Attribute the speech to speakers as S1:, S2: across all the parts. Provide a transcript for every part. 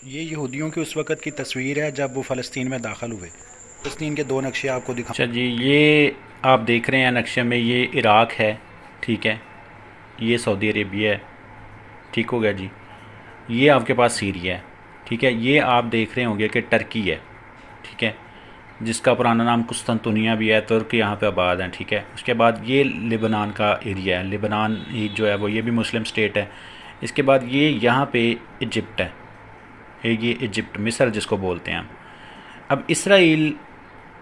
S1: یہ یہودیوں کی اس وقت کی تصویر ہے جب وہ فلسطین میں داخل ہوئے۔ فلسطین کے دو نقشے آپ کو دکھاؤں۔
S2: اچھا جی، یہ آپ دیکھ رہے ہیں نقشے میں، یہ عراق ہے، ٹھیک ہے، یہ سعودی عربیہ ہے، ٹھیک ہو گیا جی، یہ آپ کے پاس سیریا ہے، ٹھیک ہے، یہ آپ دیکھ رہے ہوں گے کہ ٹرکی ہے، ٹھیک ہے، جس کا پرانا نام قسطنطنیہ بھی ہے، ترک یہاں پہ آباد ہیں، ٹھیک ہے۔ اس کے بعد یہ لبنان کا ایریا ہے، لبنان جو ہے وہ یہ بھی مسلم سٹیٹ ہے۔ اس کے بعد یہ یہاں پہ ایجپٹ ہے، یہ ایجپٹ مصر جس کو بولتے ہیں ہم۔ اب اسرائیل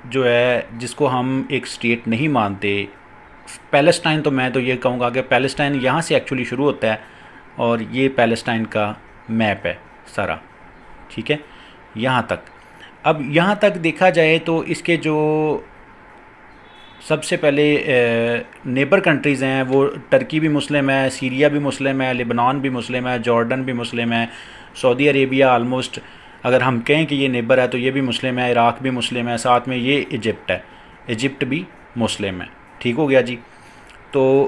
S2: جو ہے جس کو ہم ایک سٹیٹ نہیں مانتے، پیلسٹائن، تو میں تو یہ کہوں گا کہ پیلسٹائن یہاں سے ایکچولی شروع ہوتا ہے، اور یہ پیلسٹائن کا میپ ہے سارا، ٹھیک ہے، یہاں تک۔ اب یہاں تک دیکھا جائے تو اس کے جو سب سے پہلے نیبر کنٹریز ہیں وہ ٹرکی بھی مسلم ہے، سیریا بھی مسلم ہے، لبنان بھی مسلم ہے، جارڈن بھی مسلم ہے، سعودی عربیہ آلموسٹ اگر ہم کہیں کہ یہ نیبر ہے تو یہ بھی مسلم ہے، عراق بھی مسلم ہے، ساتھ میں یہ ایجپٹ ہے، ایجپٹ بھی مسلم ہے، ٹھیک ہو گیا جی۔ تو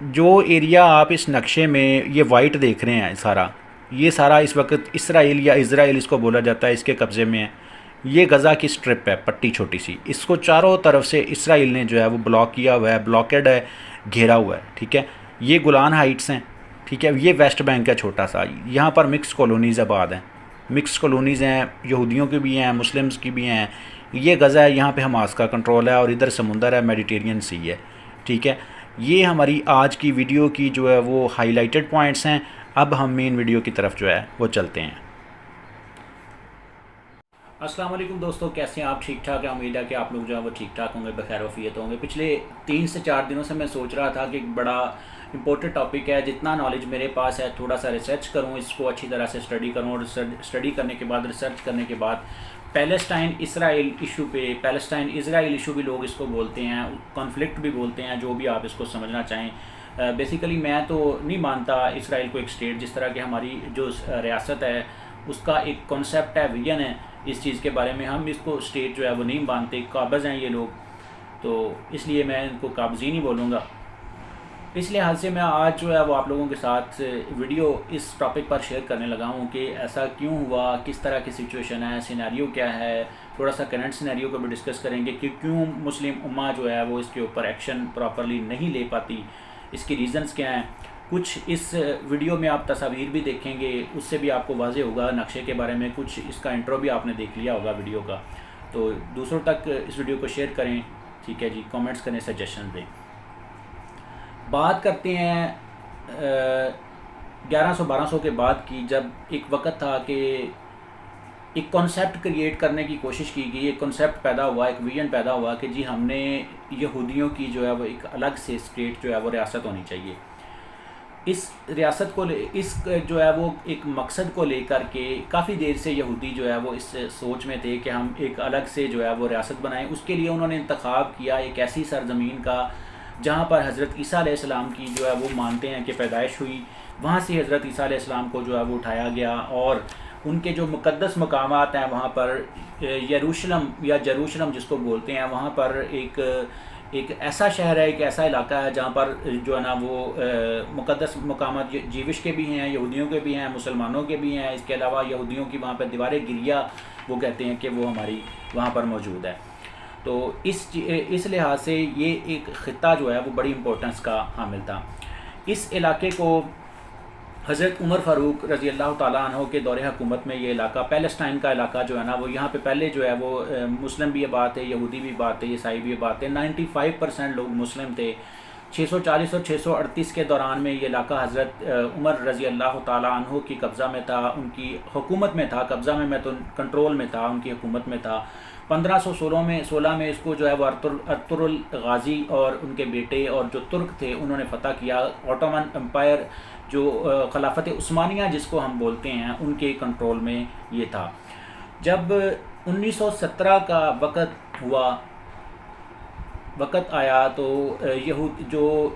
S2: جو ایریا آپ اس نقشے میں یہ وائٹ دیکھ رہے ہیں سارا، یہ سارا اس وقت اسرائیل یا اسرائیل اس کو بولا جاتا ہے، اس کے قبضے میں ہے۔ یہ غزہ کی سٹرپ ہے، پٹی چھوٹی سی، اس کو چاروں طرف سے اسرائیل نے جو ہے وہ بلاک کیا ہوا ہے، بلاکڈ ہے، گھیرا ہوا ہے، ٹھیک ہے۔ یہ گولان ہائٹس ہیں، ٹھیک ہے، یہ ویسٹ بینک ہے چھوٹا سا، یہاں پر مکس کالونیز آباد ہیں، مکس کالونیز ہیں، یہودیوں کی بھی ہیں، مسلمز کی بھی ہیں۔ یہ غزہ ہے، یہاں پہ حماس کا کنٹرول ہے، اور ادھر سمندر ہے، میڈیٹیرین سی ہے، ٹھیک ہے۔ یہ ہماری آج کی ویڈیو کی جو ہے وہ ہائی لائٹڈ پوائنٹس ہیں۔ اب ہم مین ویڈیو کی طرف جو ہے وہ چلتے ہیں۔ السلام علیکم دوستو، کیسے ہیں آپ؟ ٹھیک ٹھاک ہے، امید ہے کہ آپ لوگ جو ہے وہ ٹھیک ٹھاک ہوں گے، بخیر وفیت ہوں گے۔ پچھلے 3 سے 4 دنوں سے میں سوچ رہا تھا کہ ایک بڑا امپورٹنٹ ٹاپک ہے، جتنا نالج میرے پاس ہے تھوڑا سا ریسرچ کروں، اس کو اچھی طرح سے اسٹڈی کروں، اور اسٹڈی کرنے کے بعد، ریسرچ کرنے کے بعد پیلسٹائن اسرائیل ایشو پہ، پیلسٹائن اسرائیل ایشو بھی لوگ اس کو بولتے ہیں، کانفلکٹ بھی بولتے ہیں، جو بھی آپ اس کو سمجھنا چاہیں۔ بیسیکلی میں تو نہیں مانتا اسرائیل کو ایک سٹیٹ، جس طرح کہ ہماری جو ریاست ہے اس کا ایک کانسیپٹ ہے، ویژن ہے اس چیز کے بارے میں، ہم اس کو سٹیٹ جو ہے وہ نہیں مانتے، قابض ہیں یہ لوگ، تو اس لیے میں ان کو قابضی نہیں بولوں گا۔ اس لحاظ سے میں آج جو ہے وہ آپ لوگوں کے ساتھ ویڈیو اس ٹاپک پر شیئر کرنے لگا ہوں کہ ایسا کیوں ہوا، کس طرح کی سچویشن ہے، سینیریو کیا ہے، تھوڑا سا کرنٹ سینیریو کو بھی ڈسکس کریں گے کہ کیوں مسلم امہ جو ہے وہ اس کے اوپر ایکشن پراپرلی نہیں لے پاتی، اس کی ریزنز کیا ہیں۔ کچھ اس ویڈیو میں آپ تصاویر بھی دیکھیں گے، اس سے بھی آپ کو واضح ہوگا نقشے کے بارے میں، کچھ اس کا انٹرو بھی آپ نے دیکھ لیا ہوگا ویڈیو کا۔ تو دوسروں تک اس ویڈیو کو شیئر کریں، ٹھیک ہے جی، کامنٹس کریں، سجیشن دیں۔ بات کرتے ہیں 1100-1200 کے بعد کی، جب ایک وقت تھا کہ ایک کانسیپٹ کریٹ کرنے کی کوشش کی گئی، ایک کانسیپٹ پیدا ہوا، ایک ویژن پیدا ہوا کہ جی ہم نے یہودیوں کی جو ہے وہ ایک الگ سے اسٹیٹ جو ہے وہ ریاست ہونی چاہیے۔ اس ریاست کو اس جو ہے وہ ایک مقصد کو لے کر کے کافی دیر سے یہودی جو ہے وہ اس سوچ میں تھے کہ ہم ایک الگ سے جو ہے وہ ریاست بنائیں۔ اس کے لیے انہوں نے انتخاب کیا ایک ایسی سرزمین کا جہاں پر حضرت عیسیٰ علیہ السلام کی جو ہے وہ مانتے ہیں کہ پیدائش ہوئی، وہاں سے حضرت عیسیٰ علیہ السلام کو جو ہے وہ اٹھایا گیا، اور ان کے جو مقدس مقامات ہیں وہاں پر یروشلم یا جروشلم جس کو بولتے ہیں، وہاں پر ایک ایسا شہر ہے، ایک ایسا علاقہ ہے جہاں پر جو ہے نا وہ مقدس مقامات جیوش کے بھی ہیں، یہودیوں کے بھی ہیں، مسلمانوں کے بھی ہیں۔ اس کے علاوہ یہودیوں کی وہاں پہ دیوار گریہ وہ کہتے ہیں کہ وہ ہماری وہاں پر موجود ہے۔ تو اس لحاظ سے یہ ایک خطہ جو ہے وہ بڑی امپورٹنس کا حامل تھا۔ اس علاقے کو حضرت عمر فاروق رضی اللہ تعالیٰ عنہ کے دور حکومت میں یہ علاقہ، پیلسٹائن کا علاقہ جو ہے نا وہ، یہاں پہ پہلے جو ہے وہ مسلم بھی آباد تھے، یہودی بھی آباد تھے، عیسائی بھی آباد تھے، 95% لوگ مسلم تھے۔ 640 اور 638 کے دوران میں یہ علاقہ حضرت عمر رضی اللہ تعالیٰ عنہ کی قبضہ میں تھا، ان کی حکومت میں تھا، قبضہ میں تو کنٹرول میں تھا، ان کی حکومت میں تھا۔ 1516 میں اس کو جو ہے وہ ارطغرل الغازی اور ان کے بیٹے اور جو ترک تھے انہوں نے فتح کیا۔ اوٹومن امپائر جو خلافت عثمانیہ جس کو ہم بولتے ہیں، ان کے کنٹرول میں یہ تھا۔ جب 1917 کا وقت آیا تو جو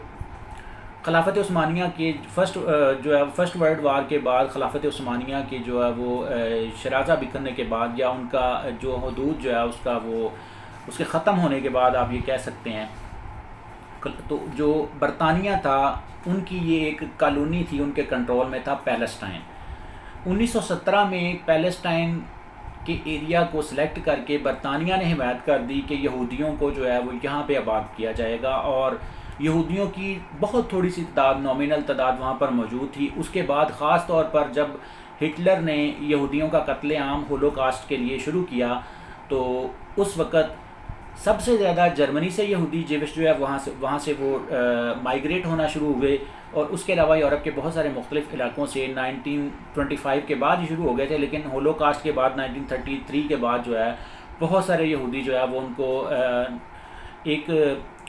S2: خلافت عثمانیہ کے فرسٹ ورلڈ وار کے بعد، خلافت عثمانیہ کی جو ہے وہ شرازہ بکھرنے کے بعد، یا ان کا جو حدود جو ہے اس کے ختم ہونے کے بعد آپ یہ کہہ سکتے ہیں، تو جو برطانیہ تھا ان کی یہ ایک کالونی تھی، ان کے کنٹرول میں تھا پیلسٹائن۔ 1917 میں پیلسٹائن کے ایریا کو سلیکٹ کر کے برطانیہ نے حمایت کر دی کہ یہودیوں کو جو ہے وہ یہاں پہ آباد کیا جائے گا، اور یہودیوں کی بہت تھوڑی سی تعداد، نومینل تعداد وہاں پر موجود تھی۔ اس کے بعد خاص طور پر جب ہٹلر نے یہودیوں کا قتل عام ہولوکاسٹ کے لیے شروع کیا، تو اس وقت سب سے زیادہ جرمنی سے یہودی جیوش جو ہے وہاں سے وہ مائیگریٹ ہونا شروع ہوئے، اور اس کے علاوہ یورپ کے بہت سارے مختلف علاقوں سے 1925 کے بعد ہی شروع ہو گئے تھے، لیکن ہولوکاسٹ کے بعد 1933 کے بعد جو ہے بہت سارے یہودی جو ہے وہ ان کو ایک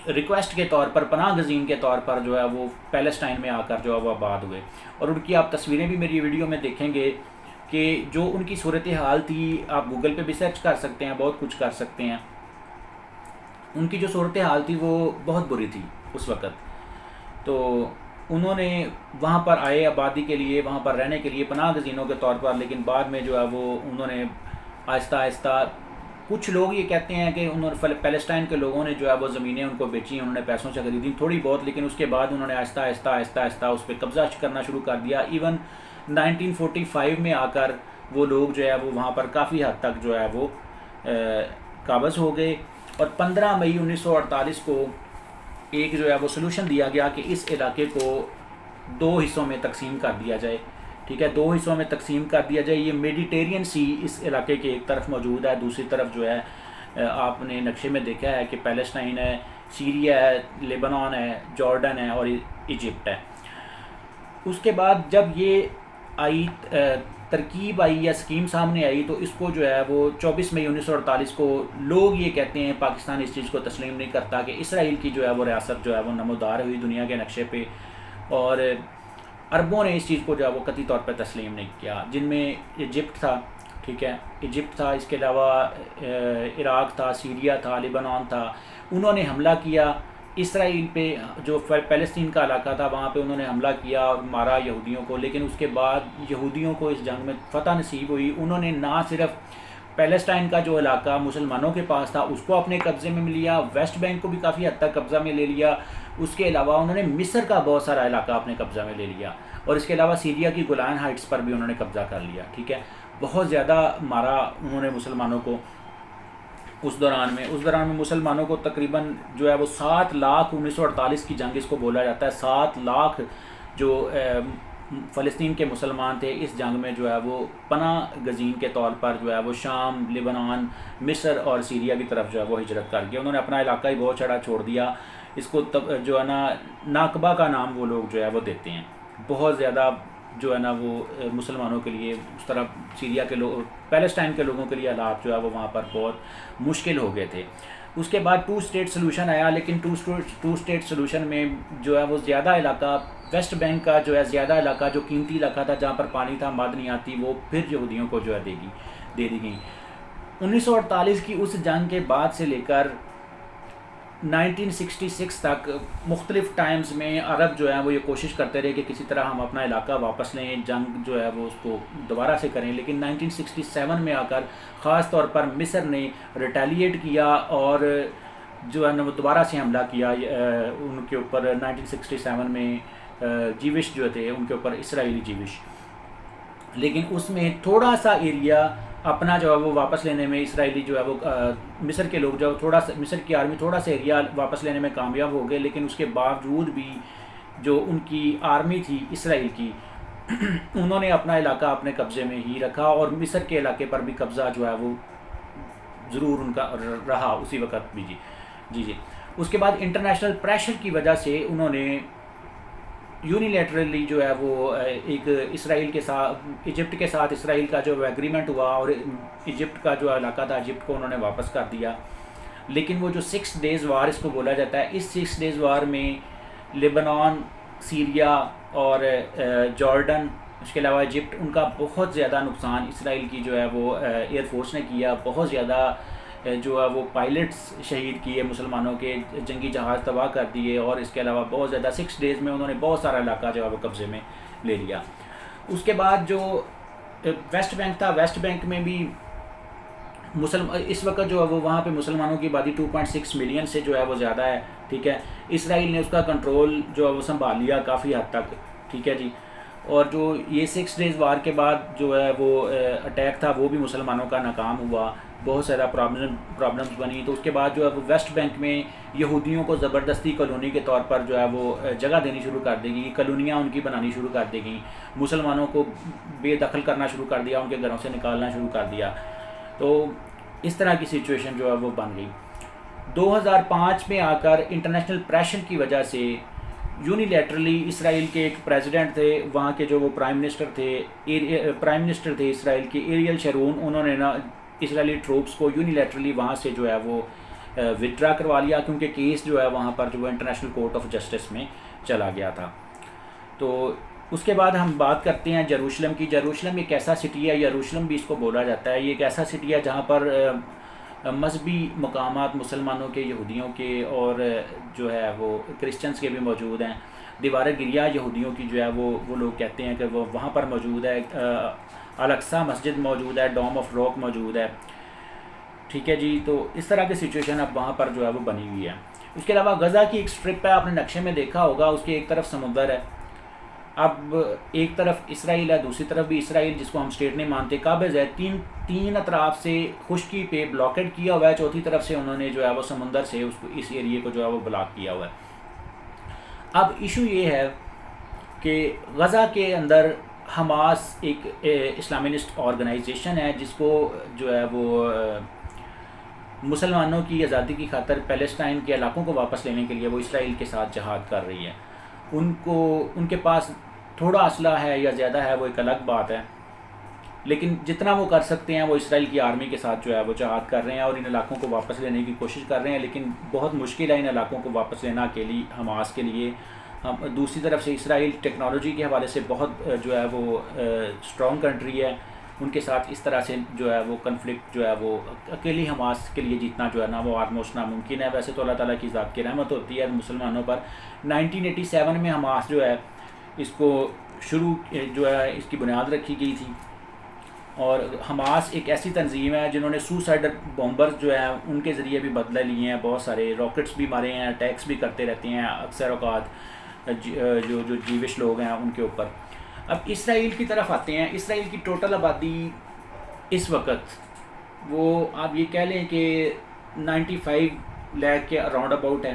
S2: ریکویسٹ کے طور پر، پناہ گزین کے طور پر جو ہے وہ پیلسٹائن میں آ کر جو ہے وہ آباد ہوئے، اور ان کی آپ تصویریں بھی میری ویڈیو میں دیکھیں گے کہ جو ان کی صورتحال تھی، آپ گوگل پہ بھی سرچ کر سکتے ہیں، بہت کچھ کر سکتے ہیں، ان کی جو صورتحال تھی وہ بہت بری تھی اس وقت۔ تو انہوں نے وہاں پر آئے آبادی کے لیے، وہاں پر رہنے کے لیے پناہ گزینوں کے طور پر، لیکن بعد میں جو ہے وہ انہوں نے آہستہ آہستہ، کچھ لوگ یہ کہتے ہیں کہ انہوں نے پیلسٹائن کے لوگوں نے جو ہے وہ زمینیں ان کو بیچی، انہوں نے پیسوں سے خریدی تھوڑی بہت، لیکن اس کے بعد انہوں نے آہستہ آہستہ اس پہ قبضہ کرنا شروع کر دیا۔ ایون 1945 میں آ کر وہ لوگ جو ہے وہ وہاں پر کافی حد تک جو ہے وہ قابض ہو گئے، اور 15 مئی 1948 کو ایک جو ہے وہ سلوشن دیا گیا کہ اس علاقے کو 2 حصوں میں تقسیم کر دیا جائے، ٹھیک ہے، 2 حصوں میں تقسیم کر دیا جائے۔ یہ میڈیٹیرین سی اس علاقے کے ایک طرف موجود ہے، دوسری طرف جو ہے آپ نے نقشے میں دیکھا ہے کہ پیلسٹائن ہے، سیریا ہے، لیبنان ہے، جارڈن ہے اور ایجپٹ ہے۔ اس کے بعد جب یہ آئی ترکیب آئی یا اسکیم سامنے آئی، تو اس کو جو ہے وہ 24 مئی 1948 کو لوگ یہ کہتے ہیں، پاکستان اس چیز کو تسلیم نہیں کرتا کہ اسرائیل کی جو ہے وہ ریاست جو ہے وہ نمودار ہوئی دنیا کے نقشے پہ، اور عربوں نے اس چیز کو جو ہے وہ قطعی طور پہ تسلیم نہیں کیا، جن میں ایجپٹ تھا، ٹھیک ہے، ایجپٹ تھا، اس کے علاوہ عراق تھا، سیریا تھا، لیبنان تھا۔ انہوں نے حملہ کیا اسرائیل پہ، جو پیلسطین کا علاقہ تھا وہاں پہ انہوں نے حملہ کیا اور مارا یہودیوں کو، لیکن اس کے بعد یہودیوں کو اس جنگ میں فتح نصیب ہوئی۔ انہوں نے نہ صرف پیلسٹائن کا جو علاقہ مسلمانوں کے پاس تھا اس کو اپنے قبضے میں لیا، ویسٹ بینک کو بھی کافی حد تک قبضہ میں لے لیا، اس کے علاوہ انہوں نے مصر کا بہت سارا علاقہ اپنے قبضہ میں لے لیا، اور اس کے علاوہ سیریا کی گولان ہائٹس پر بھی انہوں نے قبضہ کر لیا، ٹھیک ہے۔ بہت زیادہ مارا انہوں نے مسلمانوں کو اس دوران میں مسلمانوں کو تقریباً جو ہے وہ 7 لاکھ، 1948 کی جنگ اس کو بولا جاتا ہے، 7 لاکھ جو فلسطین کے مسلمان تھے اس جنگ میں جو ہے وہ پناہ گزین کے طور پر جو ہے وہ شام، لیبنان، مصر اور سیریا کی طرف جو ہے وہ ہجرت کر گئے۔ انہوں نے اپنا علاقہ ہی بہت چھڑا چھوڑ دیا، اس کو جو ہے نا ناقبہ کا نام وہ لوگ جو ہے وہ دیتے ہیں۔ بہت زیادہ جو ہے نا وہ مسلمانوں کے لیے، اس طرح سیریا کے لوگ، پیلسٹائن کے لوگوں کے لیے حالات جو ہے وہ وہاں پر بہت مشکل ہو گئے تھے۔ اس کے بعد 2 اسٹیٹ سلوشن آیا، لیکن 2 اسٹیٹ سلوشن میں جو ہے وہ زیادہ علاقہ، ویسٹ بینک کا جو ہے زیادہ علاقہ، جو قیمتی علاقہ تھا جہاں پر پانی تھا، معدنیات تھی، وہ پھر یہودیوں کو جو ہے دے دی گئی۔ 1948 کی اس جنگ کے بعد سے لے کر 1966 تک مختلف ٹائمز میں عرب جو ہے وہ یہ کوشش کرتے رہے کہ کسی طرح ہم اپنا علاقہ واپس لیں، جنگ جو ہے وہ اس کو دوبارہ سے کریں، لیکن 1967 میں آ کر خاص طور پر مصر نے ریٹیلیٹ کیا اور جو ہے نا وہ دوبارہ سے حملہ کیا ان کے اوپر۔ 1967 میں جیوش جو تھے ان کے اوپر، اسرائیلی جیوش، لیکن اس میں تھوڑا سا ایریا اپنا جو ہے وہ واپس لینے میں اسرائیلی جو ہے وہ مصر کے لوگ جو ہے تھوڑا سا، مصر کی آرمی تھوڑا سا ایریا واپس لینے میں کامیاب ہو گئے، لیکن اس کے باوجود بھی جو ان کی آرمی تھی اسرائیل کی انہوں نے اپنا علاقہ اپنے قبضے میں ہی رکھا، اور مصر کے علاقے پر بھی قبضہ جو ہے وہ ضرور ان کا رہا اسی وقت بھی۔ جی اس کے بعد انٹرنیشنل پریشر کی وجہ سے انہوں نے یونیلیٹرلی جو ہے وہ ایک اسرائیل کے ساتھ، ایجپٹ کے ساتھ اسرائیل کا جو ایگریمنٹ ہوا، اور ایجپٹ کا جو علاقہ تھا ایجپٹ کو انہوں نے واپس کر دیا۔ لیکن وہ جو 6 ڈیز وار اس کو بولا جاتا ہے، اس 6 ڈیز وار میں لیبنان، سیریا اور جارڈن، اس کے علاوہ ایجپٹ، ان کا بہت زیادہ نقصان اسرائیل کی جو ہے وہ ایئر فورس نے کیا، بہت زیادہ جو ہے وہ پائلٹس شہید کیے مسلمانوں کے، جنگی جہاز تباہ کر دیے، اور اس کے علاوہ بہت زیادہ 6 ڈیز میں انہوں نے بہت سارا علاقہ جو ہے وہ قبضے میں لے لیا۔ اس کے بعد جو ویسٹ بینک تھا، ویسٹ بینک میں بھی اس وقت جو ہے وہ وہاں پہ مسلمانوں کی آبادی 2.6 ملین سے جو ہے وہ زیادہ ہے، ٹھیک ہے۔ اسرائیل نے اس کا کنٹرول جو ہے وہ سنبھال لیا کافی حد تک، ٹھیک ہے جی۔ اور جو یہ 6 ڈیز وار کے بعد جو ہے وہ اٹیک تھا وہ بھی مسلمانوں کا ناکام ہوا، بہت زیادہ پرابلمس بنی. تو اس کے بعد جو ہے وہ ویسٹ بینک میں یہودیوں کو زبردستی کالونی کے طور پر جو ہے وہ جگہ دینی شروع کر دی گئی، کالونیاں ان کی بنانی شروع کر دی گئیں، مسلمانوں کو بے دخل کرنا شروع کر دیا، ان کے گھروں سے نکالنا شروع کر دیا. تو اس طرح کی سچویشن جو ہے وہ بن گئی. 2005 میں آ کر انٹرنیشنل پریشر کی وجہ سے یونیلیٹرلی اسرائیل کے ایک پریزیڈنٹ تھے، وہاں کے جو وہ پرائم منسٹر تھے اسرائیل کے، ایریل شرون، انہوں نے نا اسرائیلی ٹروپس کو یونیلیٹرلی وہاں سے جو ہے وہ وڈرا کروا لیا، کیونکہ کیس جو ہے وہاں پر جو ہے انٹرنیشنل کورٹ آف جسٹس میں چلا گیا تھا. تو اس کے بعد ہم بات کرتے ہیں یروشلم کی. یروشلم ایک ایسا سٹی ہے، یروشلم بھی اس کو بولا جاتا ہے، یہ ایک ایسا سٹی ہے جہاں پر مذہبی مقامات مسلمانوں کے، یہودیوں کے اور جو ہے وہ کرسچنس کے بھی موجود ہیں. دیوار گریہ یہودیوں کی جو ہے وہ لوگ کہتے ہیں کہ وہ وہاں پر موجود ہے. الاقصی مسجد موجود ہے، ڈوم آف راک موجود ہے. ٹھیک ہے جی. تو اس طرح کی سچویشن اب وہاں پر جو ہے وہ بنی ہوئی ہے. اس کے علاوہ غزہ کی ایک اسٹرپ ہے، آپ نے نقشے میں دیکھا ہوگا، اس کی ایک طرف سمندر ہے. اب ایک طرف اسرائیل ہے، دوسری طرف بھی اسرائیل، جس کو ہم اسٹیٹ نہیں مانتے، قابض ہے. تین اطراف سے خشکی پہ بلاکڈ کیا ہوا ہے، چوتھی طرف سے انہوں نے جو ہے وہ سمندر سے اس ایریے کو جو ہے وہ بلاک کیا ہوا ہے. اب ایشو یہ ہے کہ غزہ کے اندر حماس ایک اسلامسٹ آرگنائزیشن ہے، جس کو جو ہے وہ مسلمانوں کی آزادی کی خاطر پیلسٹائن کے علاقوں کو واپس لینے کے لیے وہ اسرائیل کے ساتھ جہاد کر رہی ہے. ان کے پاس تھوڑا اسلحہ ہے یا زیادہ ہے وہ ایک الگ بات ہے، لیکن جتنا وہ کر سکتے ہیں وہ اسرائیل کی آرمی کے ساتھ جو ہے وہ جہاد کر رہے ہیں اور ان علاقوں کو واپس لینے کی کوشش کر رہے ہیں. لیکن بہت مشکل ہے ان علاقوں کو واپس لینا کے لیے حماس کے لیے. دوسری طرف سے اسرائیل ٹیکنالوجی کے حوالے سے بہت جو ہے وہ اسٹرانگ کنٹری ہے. ان کے ساتھ اس طرح سے جو ہے وہ کنفلکٹ جو ہے وہ اکیلی حماس کے لیے جیتنا جو ہے نا وہ آلموسٹ ناممکن ہے. ویسے تو اللہ تعالیٰ کی ذات کی رحمت ہوتی ہے مسلمانوں پر. 1987 میں حماس جو ہے اس کو شروع جو ہے اس کی بنیاد رکھی گئی تھی. اور حماس ایک ایسی تنظیم ہے جنہوں نے سوسائڈ بومبرز جو ہیں ان کے ذریعے بھی بدلے لیے ہیں، بہت سارے راکٹس بھی مارے ہیں، اٹیکس بھی کرتے رہتے ہیں اکثر اوقات جو جیوش لوگ ہیں ان کے اوپر. اب اسرائیل کی طرف آتے ہیں. اسرائیل کی ٹوٹل آبادی اس وقت وہ آپ یہ کہہ لیں کہ 95 لاکھ کے اراؤنڈ اباؤٹ ہے.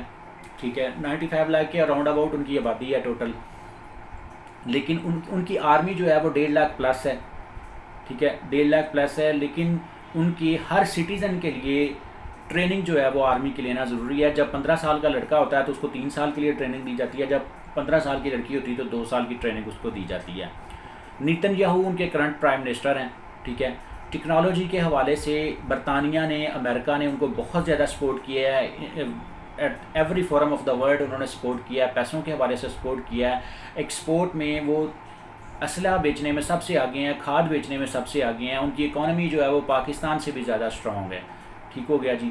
S2: ٹھیک ہے، 95 لاکھ کے اراؤنڈ اباؤٹ ان کی آبادی ہے ٹوٹل. لیکن ان کی آرمی جو ہے وہ 1.5 لاکھ پلس ہے. ٹھیک ہے، 1.5 لاکھ پلس ہے. لیکن ان کی ہر سٹیزن کے لیے ٹریننگ جو ہے وہ آرمی کے لینا ضروری ہے. جب 15 سال کا لڑکا ہوتا ہے تو اس کو 3 سال کے لیے ٹریننگ دی جاتی ہے. جب 15 سال کی لڑکی ہوتی ہے تو 2 سال کی ٹریننگ اس کو دی جاتی ہے. نیتن یاہو ان کے کرنٹ پرائم منسٹر ہیں. ٹھیک ہے، ٹیکنالوجی کے حوالے سے برطانیہ نے، امریکہ نے ان کو بہت زیادہ سپورٹ کیا ہے. At every forum of the world انہوں نے سپورٹ کیا ہے، پیسوں کے حوالے سے سپورٹ کیا ہے. ایکسپورٹ میں وہ اسلحہ بیچنے میں سب سے آگے ہیں، کھاد بیچنے میں سب سے آگے ہیں. ان کی اکانومی جو ہے وہ پاکستان سے بھی زیادہ اسٹرانگ ہے. ٹھیک ہو گیا جی.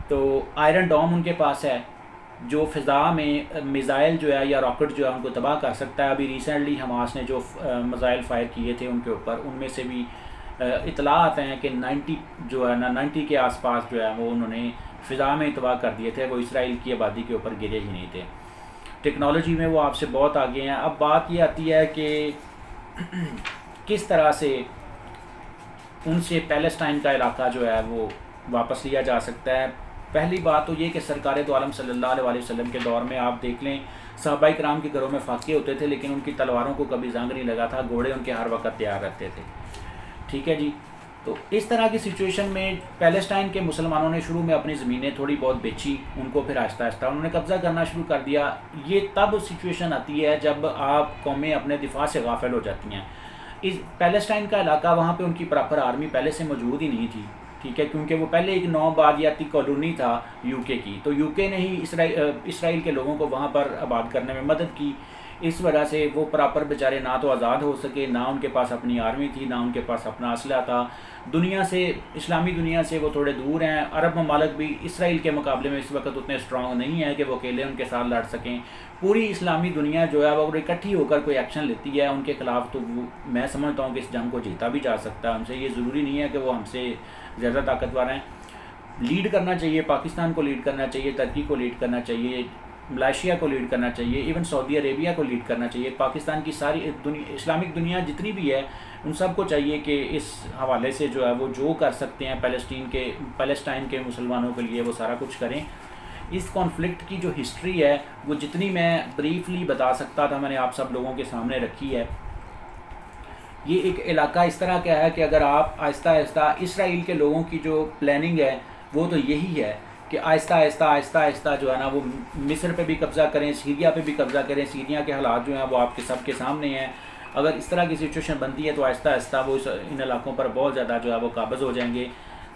S2: تو آئرن ڈوم ان کے پاس ہے جو فضا میں میزائل جو ہے یا راکٹ جو ہے ان کو تباہ کر سکتا ہے. ابھی ریسنٹلی حماس نے جو میزائل فائر کیے تھے ان کے اوپر، ان میں سے بھی اطلاعات ہیں کہ 90 جو ہے نا 90 کے آس پاس جو ہے وہ انہوں نے فضا میں تباہ کر دیے تھے. وہ اسرائیل کی آبادی کے اوپر گرے ہی نہیں تھے. ٹیکنالوجی میں وہ آپ سے بہت آگے ہیں. اب بات یہ آتی ہے کہ کس طرح سے ان سے پیلسٹائن کا علاقہ جو ہے وہ واپس لیا جا سکتا ہے. پہلی بات تو یہ کہ سرکار دو عالم صلی اللہ علیہ وسلم کے دور میں آپ دیکھ لیں صحابہ کرام کے گھروں میں فاقے ہوتے تھے، لیکن ان کی تلواروں کو کبھی زنگ نہیں لگا تھا. گھوڑے ان کے ہر وقت تیار رہتے تھے. ٹھیک ہے جی. تو اس طرح کی سچویشن میں پیلسٹائن کے مسلمانوں نے شروع میں اپنی زمینیں تھوڑی بہت بیچی، ان کو پھر آہستہ آہستہ انہوں نے قبضہ کرنا شروع کر دیا. یہ تب سچویشن آتی ہے جب آپ قومیں اپنے دفاع سے غافل ہو جاتی ہیں. اس پیلسٹائن کا علاقہ وہاں پہ ان کی پراپر آرمی پہلے سے موجود ہی نہیں تھی. ٹھیک ہے، کیونکہ وہ پہلے ایک نو باغیاتی کالونی تھا یو کے کی، تو یو کے نے ہی اسرائیل کے لوگوں کو وہاں پر آباد کرنے میں مدد کی. اس وجہ سے وہ پراپر بیچارے نہ تو آزاد ہو سکے، نہ ان کے پاس اپنی آرمی تھی، نہ ان کے پاس اپنا اسلحہ تھا. دنیا سے، اسلامی دنیا سے وہ تھوڑے دور ہیں. عرب ممالک بھی اسرائیل کے مقابلے میں اس وقت اتنے اسٹرانگ نہیں ہیں کہ وہ اکیلے ان کے ساتھ لڑ سکیں. پوری اسلامی دنیا جو ہے وہ اگر اکٹھی ہو کر کوئی ایکشن لیتی ہے ان کے خلاف تو میں سمجھتا ہوں کہ اس جنگ کو جیتا بھی جا سکتا ہے ان سے. یہ ضروری نہیں ہے کہ وہ ہم سے زیادہ طاقتور ہیں. لیڈ کرنا چاہیے، پاکستان کو لیڈ کرنا چاہیے، ترکی کو لیڈ کرنا چاہیے. ملائیشیا کو لیڈ کرنا چاہیے، ایون سعودی عربیہ کو لیڈ کرنا چاہیے، پاکستان کی ساری اسلامک دنیا جتنی بھی ہے ان سب کو چاہیے کہ اس حوالے سے جو ہے وہ جو کر سکتے ہیں پیلسٹائن کے مسلمانوں کے لیے وہ سارا کچھ کریں۔ اس کانفلکٹ کی جو ہسٹری ہے وہ جتنی میں بریفلی بتا سکتا تھا میں نے آپ سب لوگوں کے سامنے رکھی ہے۔ یہ ایک علاقہ اس طرح کا ہے کہ اگر آپ آہستہ آہستہ اسرائیل کے لوگوں کی جو پلاننگ ہے وہ تو یہی ہے کہ آہستہ آہستہ جو ہے نا وہ مصر پہ بھی قبضہ کریں، سیریا پہ بھی قبضہ کریں۔ سیریا کے حالات جو ہیں وہ آپ کے سب کے سامنے ہیں۔ اگر اس طرح کی سچویشن بنتی ہے تو آہستہ آہستہ وہ ان علاقوں پر بہت زیادہ جو ہے وہ قابض ہو جائیں گے،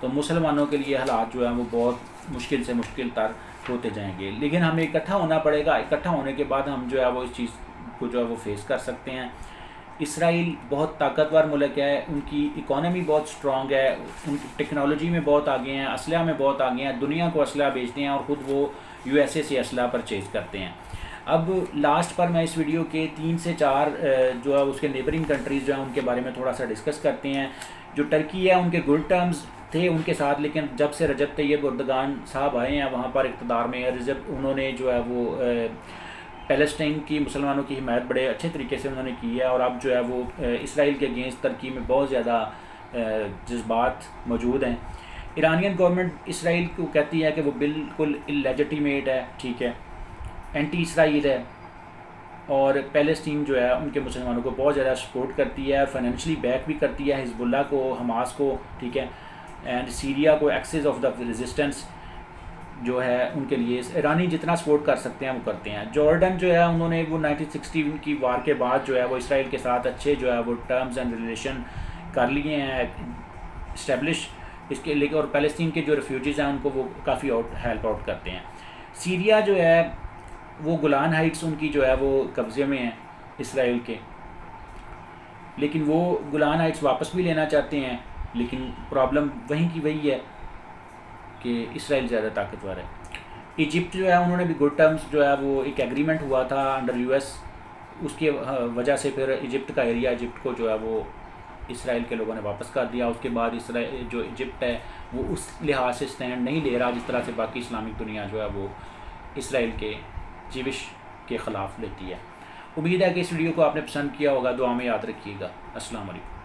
S2: تو مسلمانوں کے لیے حالات جو ہیں وہ بہت مشکل سے مشکل تر ہوتے جائیں گے۔ لیکن ہمیں اکٹھا ہونا پڑے گا، اکٹھا ہونے کے بعد ہم جو ہے وہ اس چیز کو جو ہے وہ فیس کر سکتے ہیں۔ اسرائیل بہت طاقتور ملک ہے، ان کی اکانومی بہت سٹرونگ ہے، ان کی ٹیکنالوجی میں بہت آگے ہیں، اسلحہ میں بہت آگے ہیں، دنیا کو اسلحہ بیچتے ہیں اور خود وہ یو ایس اے سے اسلحہ پرچیز کرتے ہیں۔ اب لاسٹ پر میں اس ویڈیو کے 3 سے 4 جو ہے اس کے نیبرنگ کنٹریز جو ہیں ان کے بارے میں تھوڑا سا ڈسکس کرتے ہیں۔ جو ٹرکی ہے ان کے گڈ ٹرمز تھے ان کے ساتھ، لیکن جب سے رجب طیب اردگان صاحب آئے ہیں وہاں پر اقتدار میں، انہوں نے جو ہے وہ پیلسٹائن کی مسلمانوں کی حمایت بڑے اچھے طریقے سے انہوں نے کی ہے، اور اب جو ہے وہ اسرائیل کے اگینسٹ ترکی میں بہت زیادہ جذبات موجود ہیں۔ ایرانین گورنمنٹ اسرائیل کو کہتی ہے کہ وہ بالکل اللیجیٹیمیٹ ہے، ٹھیک ہے، اینٹی اسرائیل ہے، اور پیلسٹین جو ہے ان کے مسلمانوں کو بہت زیادہ سپورٹ کرتی ہے، فائنینشلی بیک بھی کرتی ہے حزب اللہ کو، حماس کو، ٹھیک ہے، اینڈ سیریا کو ایکسس آف دا ریزسٹنس جو ہے ان کے لیے ایرانی جتنا سپورٹ کر سکتے ہیں وہ کرتے ہیں۔ جارڈن جو ہے انہوں نے وہ 1960 کی وار کے بعد جو ہے وہ اسرائیل کے ساتھ اچھے جو ہے وہ ٹرمز اینڈ ریلیشن کر لیے ہیں اسٹیبلش، اس کے لیے، اور پیلسٹین کے جو ریفیوجیز ہیں ان کو وہ کافی ہیلپ آؤٹ کرتے ہیں۔ سیریا جو ہے وہ گولان ہائٹس ان کی جو ہے وہ قبضے میں ہیں اسرائیل کے، لیکن وہ گولان ہائٹس واپس بھی لینا چاہتے ہیں، لیکن پرابلم وہیں کی وہی ہے کہ اسرائیل زیادہ طاقتور ہے۔ ایجپٹ جو ہے انہوں نے بھی گڈ ٹرمز جو ہے وہ ایک ایگریمنٹ ہوا تھا انڈر یو ایس، اس کی وجہ سے پھر ایجپٹ کا ایریا ایجپٹ کو جو ہے وہ اسرائیل کے لوگوں نے واپس کر دیا۔ اس کے بعد اسرائیل جو ایجپٹ ہے وہ اس لحاظ سے سٹینڈ نہیں لے رہا جس طرح سے باقی اسلامک دنیا جو ہے وہ اسرائیل کے جیوش کے خلاف لیتی ہے۔ امید ہے کہ اس ویڈیو کو آپ نے پسند کیا ہوگا، دعا میں یاد رکھیے گا۔ السلام علیکم۔